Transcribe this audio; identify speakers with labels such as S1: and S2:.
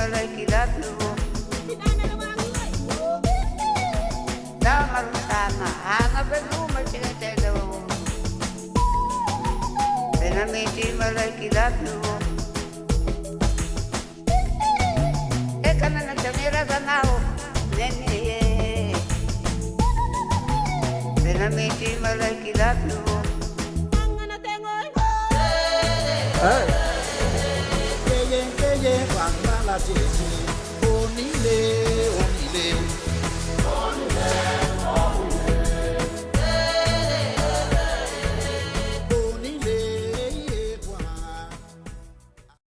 S1: like it up to Damarutana, Anna Beluma, Chitelo. Then I made him like it up to Ekanana Tamira now, then I made him like it up to
S2: Quảng la chị, cô ní lê.